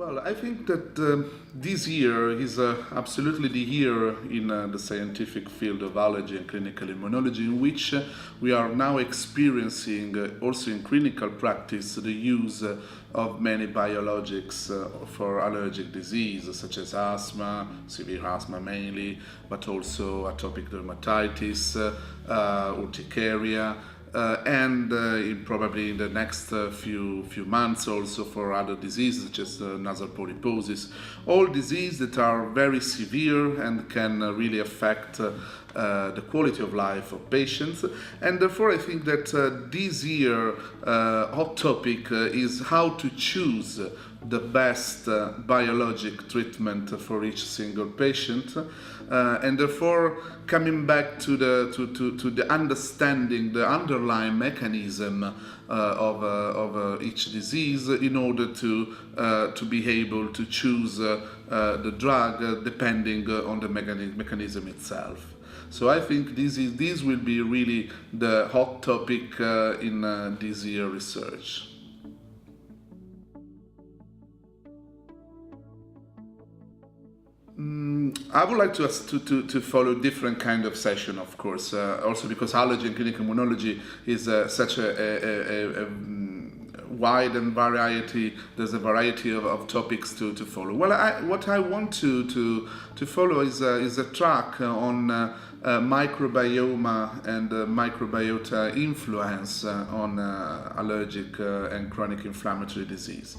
Well, I think that this year is absolutely the year in the scientific field of allergy and clinical immunology, in which we are now experiencing, also in clinical practice, the use of many biologics for allergic disease, such as asthma, severe asthma mainly, but also atopic dermatitis, urticaria. Probably in the next few months also for other diseases such as nasal polyposis, all diseases that are very severe and can really affect the quality of life of patients. And therefore I think that this year hot topic is how to choose the best biologic treatment for each single patient, and therefore coming back to the understanding the underlying mechanism of each disease in order to be able to choose the drug depending on the mechanism itself. So I think this will be really the hot topic in this year research. I would like to follow different kind of session, of course, also because allergy and clinical immunology is such a wide and variety. There's a variety of topics to follow. Well, what I want to follow is a track on microbiome and microbiota influence on allergic and chronic inflammatory disease.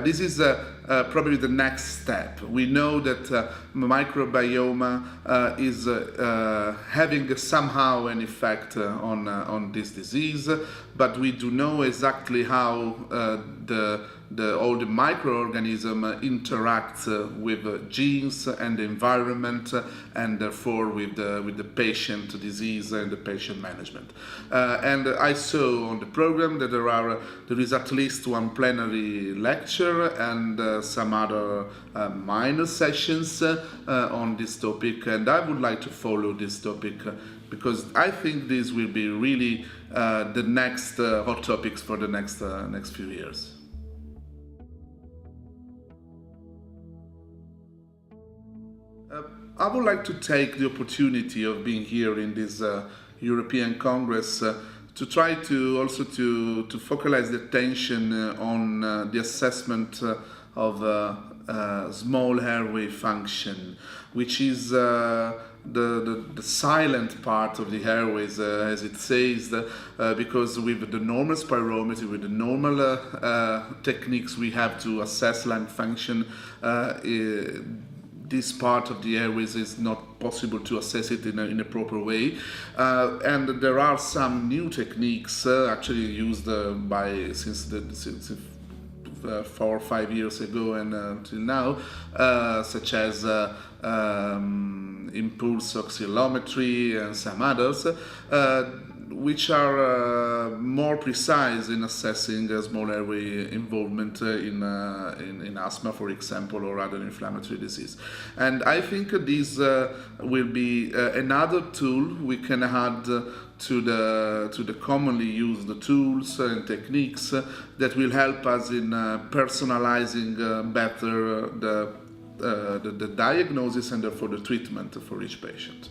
This is probably the next step. We know that microbiome is having somehow an effect on this disease, but we do know exactly how all the microorganisms interact with genes and the environment, and therefore with the patient disease and the patient management. And I saw on the program that there is at least one plenary lecture and some other minor sessions on this topic, and I would like to follow this topic because I think this will be really the next hot topics for the next few years. I would like to take the opportunity of being here in this European Congress to try to also to focalize the attention on the assessment of small airway function, which is the silent part of the airways, as it says, because with the normal spirometry, with the normal techniques we have to assess lung function, this part of the airways is not possible to assess it in a proper way, and there are some new techniques actually used since 4 or 5 years ago and until now, such as impulse oscillometry and some others, which are more precise in assessing small airway involvement in asthma, for example, or other inflammatory disease. And I think this will be another tool we can add to the commonly used tools and techniques that will help us in personalizing better the diagnosis and therefore the treatment for each patient.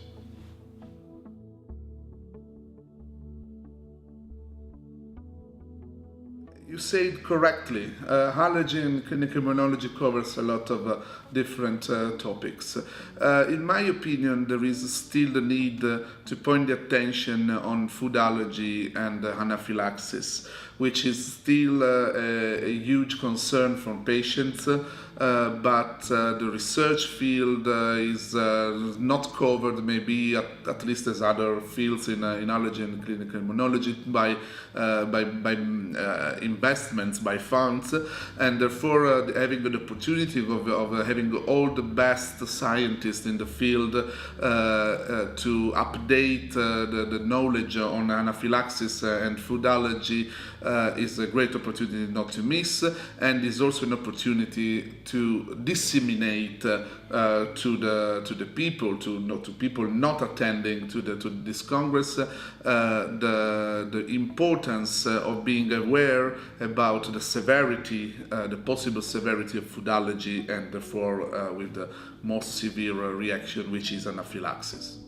You said correctly, allergy and clinical immunology covers a lot of different topics. In my opinion, there is still the need to point the attention on food allergy and anaphylaxis, which is still a huge concern from patients, but the research field is not covered, maybe at least as other fields in allergy and clinical immunology, by investments, by funds, and therefore having the opportunity of having all the best scientists in the field to update the knowledge on anaphylaxis and food allergy is a great opportunity not to miss, and is also an opportunity to disseminate to the people, to people not attending to this Congress, the importance of being aware about the severity, the possible severity of food allergy, and therefore with the most severe reaction, which is anaphylaxis.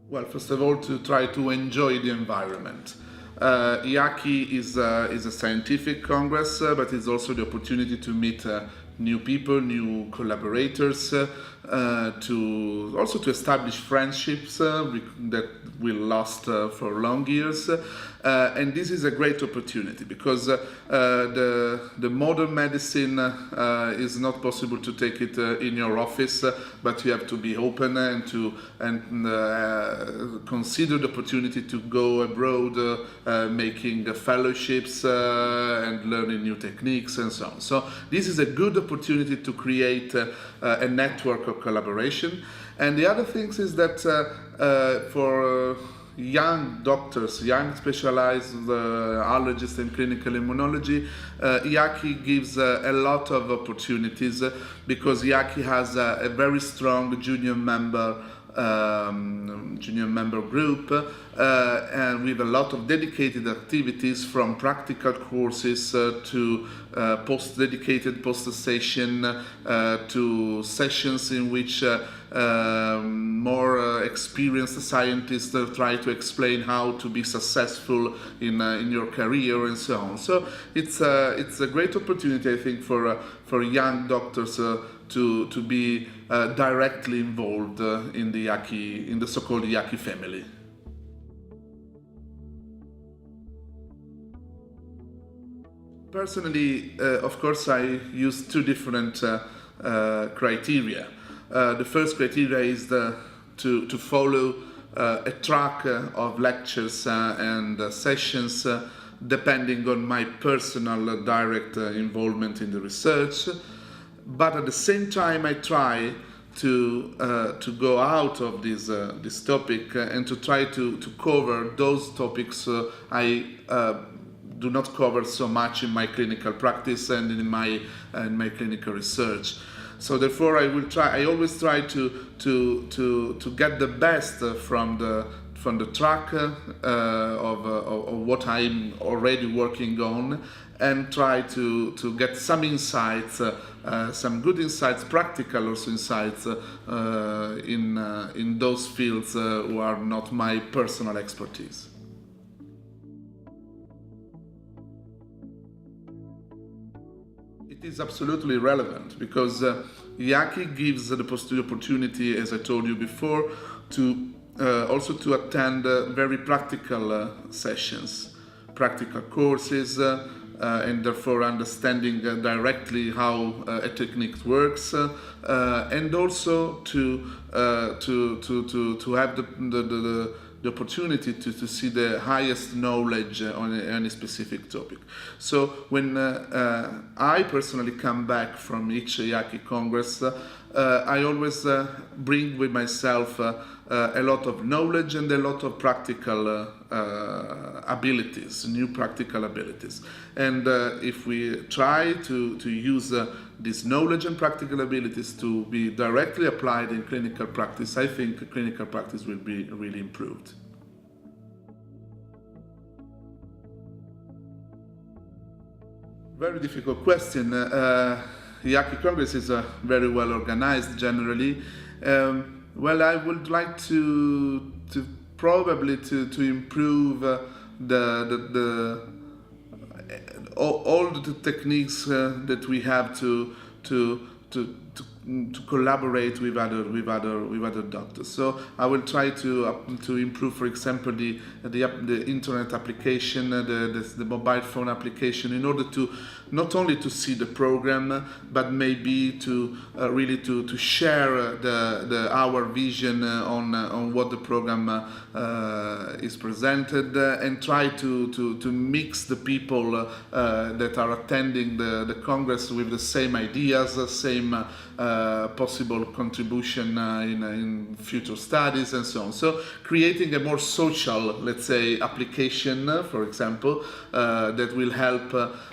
Well, first of all, to try to enjoy the environment. EAACI is a scientific congress, but it's also the opportunity to meet new people, new collaborators, to establish friendships that will last for long years. And this is a great opportunity because the modern medicine is not possible to take it in your office, but you have to be open and consider the opportunity to go abroad, making fellowships and learning new techniques and so on. So this is a good opportunity to create a network of collaboration. And the other thing is that for young doctors, young specialized allergists in clinical immunology, EAACI gives a lot of opportunities because EAACI has a very strong junior member group, and with a lot of dedicated activities, from practical courses to dedicated post-session to sessions in which more experienced scientists try to explain how to be successful in your career and so on. So it's a great opportunity, I think, for young doctors to be directly involved in the so-called EAACI family. Personally, of course, I use two different criteria. The first criteria is to follow a track of lectures and sessions depending on my personal direct involvement in the research. But at the same time, I try to go out of this topic and to try to cover those topics I do not cover so much in my clinical practice and in my clinical research. So therefore, I always try to get the best from the track of what I'm already working on, and try to get some insights, some good insights, practical also insights in those fields who are not my personal expertise. It is absolutely relevant because EAACI gives the opportunity, as I told you before, to also to attend very practical sessions, practical courses, and therefore understanding directly how a technique works, and also to have the opportunity to see the highest knowledge on any specific topic. So when I personally come back from each EAACI Congress, I always bring with myself a lot of knowledge and a lot of practical abilities, new practical abilities. And if we try to use this knowledge and practical abilities to be directly applied in clinical practice, I think clinical practice will be really improved. Very difficult question. EAACI Congress is very well organized generally. Well, I would like to probably to improve all the techniques that we have to collaborate with other doctors. So I will try to improve, for example, the internet application, the mobile phone application, in order to not only to see the program, but maybe to really to share our vision on what the program is presented, and try to mix the people that are attending the Congress with the same ideas, same possible contribution in future studies and so on. So creating a more social, let's say, application, for example, that will help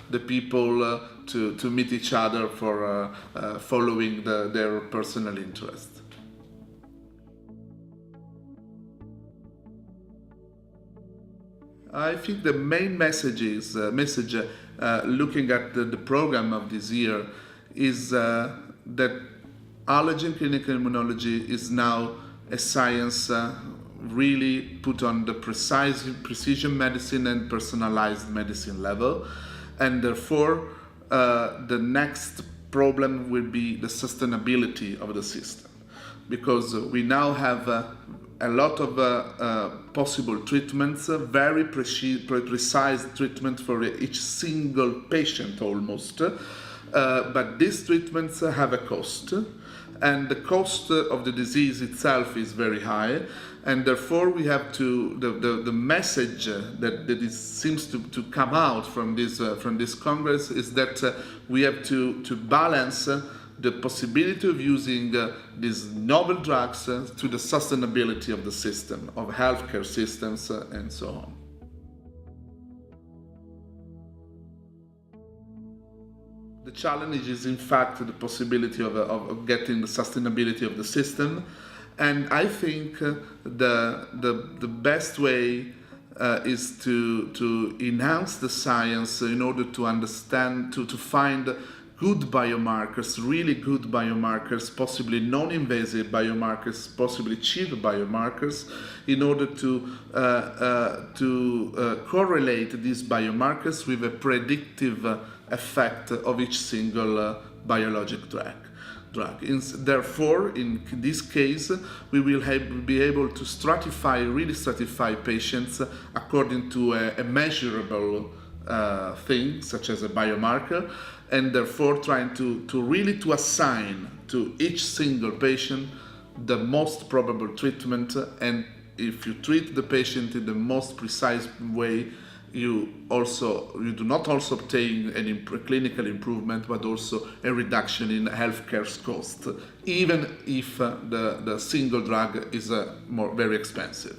the people to meet each other for following their personal interest. I think the main message looking at the program of this year is that allergy and clinical immunology is now a science really put on the precision medicine and personalized medicine level, and therefore the next problem will be the sustainability of the system, because we now have a lot of possible treatments, very precise treatment for each single patient almost, but these treatments have a cost, and the cost of the disease itself is very high, and therefore we have to, the message that seems to come out from this Congress is that we have to balance the possibility of using these novel drugs to the sustainability of the system, of healthcare systems, and so on. The challenge is, in fact, the possibility of getting the sustainability of the system, and I think the best way is to enhance the science in order to understand, to find good biomarkers, really good biomarkers, possibly non-invasive biomarkers, possibly cheap biomarkers, in order to correlate these biomarkers with a predictive effect of each single biologic drug. Therefore, in this case, we will be able to really stratify patients according to a measurable thing, such as a biomarker, and therefore trying to really assign to each single patient the most probable treatment. And if you treat the patient in the most precise way, you do not also obtain any clinical improvement, but also a reduction in healthcare cost, even if the single drug is very expensive.